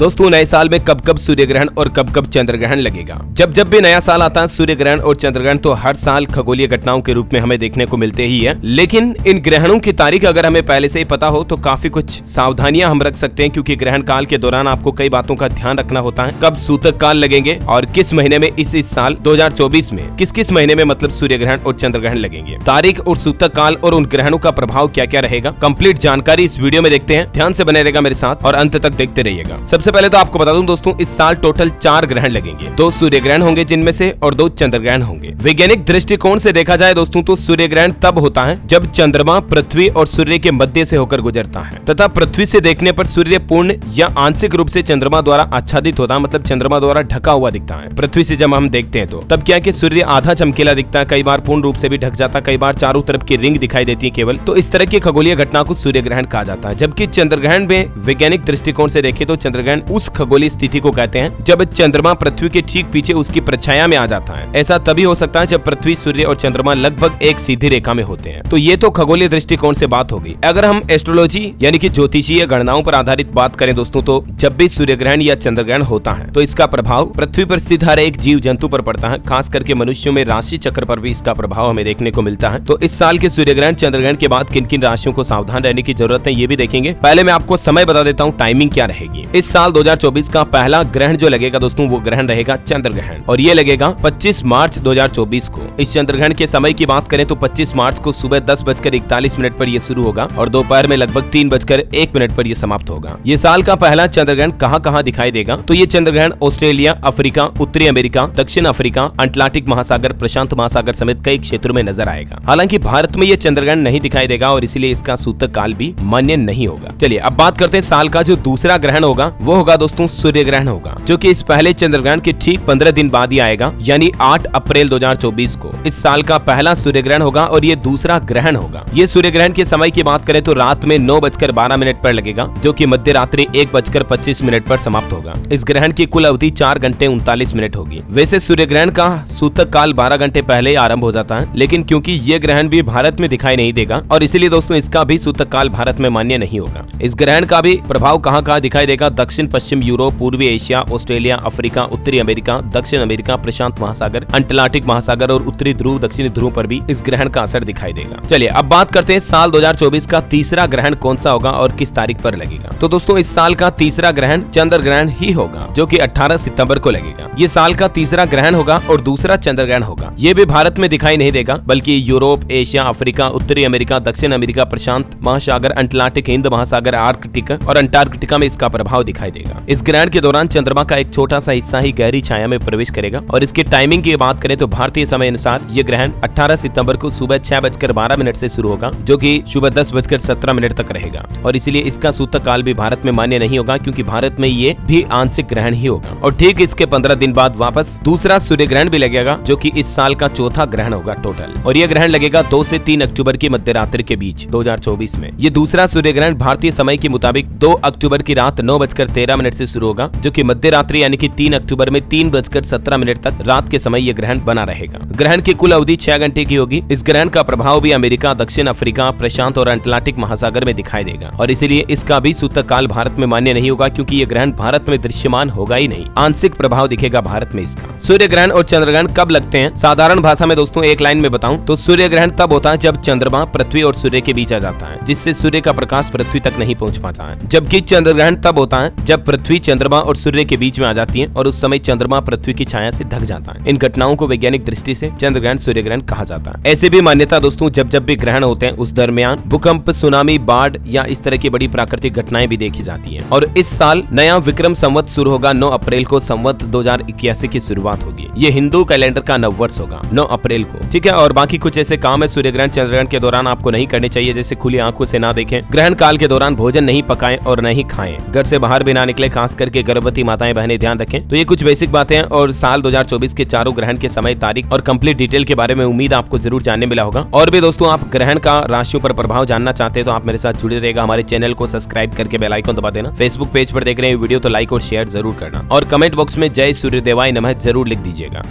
दोस्तों नए साल में कब कब सूर्य ग्रहण और कब कब चंद्र ग्रहण लगेगा। जब जब भी नया साल आता है सूर्य ग्रहण और चंद्र ग्रहण तो हर साल खगोलीय घटनाओं के रूप में हमें देखने को मिलते ही है, लेकिन इन ग्रहणों की तारीख अगर हमें पहले से ही पता हो तो काफी कुछ सावधानियां हम रख सकते हैं, क्योंकि ग्रहण काल के दौरान आपको कई बातों का ध्यान रखना होता है। कब सूतक काल लगेंगे और किस महीने में इस साल 2024 में किस महीने में मतलब सूर्य ग्रहण और चंद्र ग्रहण लगेंगे, तारीख और सूतक काल और उन ग्रहणों का प्रभाव क्या क्या रहेगा, कंप्लीट जानकारी इस वीडियो में देखते हैं। ध्यान से बने रहेगा मेरे साथ और अंत तक देखते रहिएगा। सबसे पहले तो आपको बता दूं दोस्तों, इस साल टोटल 4 ग्रहण लगेंगे, 2 सूर्य ग्रहण होंगे जिनमें से और 2 चंद्र ग्रहण होंगे। वैज्ञानिक दृष्टिकोण से देखा जाए दोस्तों तो सूर्य ग्रहण तब होता है जब चंद्रमा पृथ्वी और सूर्य के मध्य से होकर गुजरता है तथा पृथ्वी से देखने पर सूर्य पूर्ण या आंशिक रूप से चंद्रमा द्वारा आच्छादित होता है, मतलब चंद्रमा द्वारा ढका हुआ दिखता है। पृथ्वी से जब हम देखते हैं तो तब क्या है कि सूर्य आधा चमकीला दिखता है, कई बार पूर्ण रूप से भी ढक जाता है, कई बार चारों तरफ की रिंग दिखाई देती है केवल। तो इस तरह की खगोलीय घटना को सूर्य ग्रहण कहा जाता है। जबकि चंद्र ग्रहण में वैज्ञानिक दृष्टिकोण से देखें तो चंद्र ग्रहण उस खगोलीय स्थिति को कहते हैं जब चंद्रमा पृथ्वी के ठीक पीछे उसकी परछाया में आ जाता है। ऐसा तभी हो सकता है जब पृथ्वी, सूर्य और चंद्रमा लगभग एक सीधी रेखा में होते हैं। तो ये तो खगोलीय दृष्टिकोण से बात हो गई। अगर हम एस्ट्रोलॉजी यानी कि ज्योतिषीय गणनाओं पर आधारित बात करें दोस्तों, तो जब भी सूर्य ग्रहण या चंद्र ग्रहण होता है तो इसका प्रभाव पृथ्वी पर स्थित हर एक जीव जंतु पर पड़ता है। खास करके मनुष्यों में राशि चक्र पर भी इसका प्रभाव हमें देखने को मिलता है। तो इस साल के सूर्य ग्रहण चंद्र ग्रहण के बाद किन किन राशियों को सावधान रहने की जरूरत है ये भी देखेंगे। पहले मैं आपको समय बता देता हूँ, टाइमिंग क्या रहेगी। इस साल 2024 का पहला ग्रहण जो लगेगा दोस्तों वो ग्रहण रहेगा चंद्र ग्रहण, और ये लगेगा 25 मार्च 2024 को। इस चंद्र ग्रहण के समय की बात करें तो 25 मार्च को सुबह 10:41 पर ये शुरू होगा और दोपहर में लगभग 3:01 पर ये समाप्त होगा। ये साल का पहला चंद्र ग्रहण कहाँ दिखाई देगा, तो ये चंद्र ग्रहण ऑस्ट्रेलिया, अफ्रीका, उत्तरी अमेरिका, दक्षिण अफ्रीका, अटलांटिक महासागर, प्रशांत महासागर समेत कई क्षेत्रों में नजर आएगा। हालांकि भारत में ये चंद्र ग्रहण नहीं दिखाई देगा और इसीलिए इसका सूतक काल भी मान्य नहीं होगा। चलिए अब बात करते हैं साल का जो दूसरा ग्रहण होगा वो होगा दोस्तों सूर्य ग्रहण होगा, जो कि इस पहले चंद्र ग्रहण के ठीक 15 दिन बाद ही आएगा, यानी 8 अप्रैल 2024 को इस साल का पहला सूर्य ग्रहण होगा और ये दूसरा ग्रहण होगा। ये सूर्य ग्रहण के समय की बात करें तो रात में 9:12 पर लगेगा, जो कि मध्य रात्रि 1:25 पर समाप्त होगा। इस ग्रहण की कुल अवधि 4 घंटे 39 मिनट होगी। वैसे सूर्य ग्रहण का सूतक काल 12 घंटे पहले ही आरंभ हो जाता है, लेकिन क्योंकि ये ग्रहण भी भारत में दिखाई नहीं देगा और इसीलिए दोस्तों इसका भी सूतक काल भारत में मान्य नहीं होगा। इस ग्रहण का भी प्रभाव कहाँ दिखाई देगा, दक्षिण पश्चिम यूरोप, पूर्वी एशिया, ऑस्ट्रेलिया, अफ्रीका, उत्तरी अमेरिका, दक्षिण अमेरिका, प्रशांत महासागर, अटलांटिक महासागर और उत्तरी ध्रुव, दक्षिणी ध्रुव पर भी इस ग्रहण का असर दिखाई देगा। चलिए अब बात करते हैं साल 2024 का तीसरा ग्रहण कौन सा होगा और किस तारीख पर लगेगा। तो दोस्तों इस साल का तीसरा ग्रहण चंद्र ग्रहण ही होगा, जो कि 18 सितंबर को लगेगा। ये साल का तीसरा ग्रहण होगा और दूसरा चंद्र ग्रहण होगा। ये भी भारत में दिखाई नहीं देगा, बल्कि यूरोप, एशिया, अफ्रीका, उत्तरी अमेरिका, दक्षिण अमेरिका, प्रशांत महासागर, अटलांटिक, हिंद महासागर, आर्कटिक और अंटार्कटिका में इसका प्रभाव दिखाई देगा। इस ग्रहण के दौरान चंद्रमा का एक छोटा सा हिस्सा ही गहरी छाया में प्रवेश करेगा और इसकी टाइमिंग की बात करें तो भारतीय समय अनुसार ये ग्रहण 18 सितंबर को सुबह 6:12 से शुरू होगा, जो कि सुबह 10:17 तक रहेगा और इसलिए इसका सूतक काल भी भारत में मान्य नहीं होगा, क्योंकि भारत में ये भी आंशिक ग्रहण ही होगा। और ठीक इसके 15 दिन बाद वापस दूसरा सूर्य ग्रहण भी लगेगा, जो कि इस साल का चौथा ग्रहण होगा टोटल, और यह ग्रहण लगेगा 2 से 3 अक्टूबर की मध्य रात्रि के बीच 2024 में। ये दूसरा सूर्य ग्रहण भारतीय समय के मुताबिक 2 अक्टूबर की रात 9:13 से शुरू होगा, जो कि मध्य रात्रि यानी कि 3 अक्टूबर में 3:17 तक रात के समय यह ग्रहण बना रहेगा। ग्रहण की कुल अवधि 6 घंटे की होगी। इस ग्रहण का प्रभाव भी अमेरिका, दक्षिण अफ्रीका, प्रशांत और अटलांटिक महासागर में दिखाई देगा और इसीलिए इसका भी सूतक काल भारत में मान्य नहीं होगा, क्योंकि यह ग्रहण भारत में दृश्यमान होगा ही नहीं, आंशिक प्रभाव दिखेगा भारत में इसका। सूर्य ग्रहण और चंद्र ग्रहण कब लगते हैं, साधारण भाषा में दोस्तों एक लाइन में बताऊं तो सूर्य ग्रहण तब होता है जब चंद्रमा पृथ्वी और सूर्य के बीच आ जाता है, जिससे सूर्य का प्रकाश पृथ्वी तक नहीं पहुंच पाता है। जबकि चंद्र ग्रहण तब होता है जब पृथ्वी चंद्रमा और सूर्य के बीच में आ जाती है और उस समय चंद्रमा पृथ्वी की छाया से ढक जाता है। इन घटनाओं को वैज्ञानिक दृष्टि से चंद्र ग्रहण, सूर्य ग्रहण कहा जाता है। ऐसे भी मान्यता दोस्तों जब भी ग्रहण होते हैं उस दरमियान भूकंप, सुनामी, बाढ़ या इस तरह की बड़ी प्राकृतिक घटनाएं भी देखी जाती हैं। और इस साल नया विक्रम संवत शुरू होगा। 9 अप्रैल को संवत 2081 की शुरुआत होगी। ये हिंदू कैलेंडर का नव वर्ष होगा 9 अप्रैल को, ठीक है। और बाकी कुछ ऐसे काम है सूर्य ग्रहण, चंद्र ग्रहण के दौरान आपको नहीं करने चाहिए, जैसे खुली आंखों से ना देखें, ग्रहण काल के दौरान भोजन नहीं पकाएं और नहीं खाएं, घर से बाहर भी ना निकले, खास करके गर्भवती माताएं बहनें ध्यान रखें। तो ये कुछ बेसिक बातें हैं और साल 2024 के चारों ग्रहण के समय, तारीख और कंप्लीट डिटेल के बारे में उम्मीद आपको जरूर जानने मिला होगा। और भी दोस्तों आप ग्रहण का राशियों पर प्रभाव जानना चाहते हैं तो आप मेरे साथ जुड़े रहेगा। हमारे चैनल को सब्सक्राइब करके बेल आइकन दबा देना। फेसबुक पेज पर देख रहे हैं वीडियो तो लाइक और शेयर जरूर करना और कमेंट बॉक्स में जय सूर्यदेवाय नमः जरूर लिख दीजिएगा।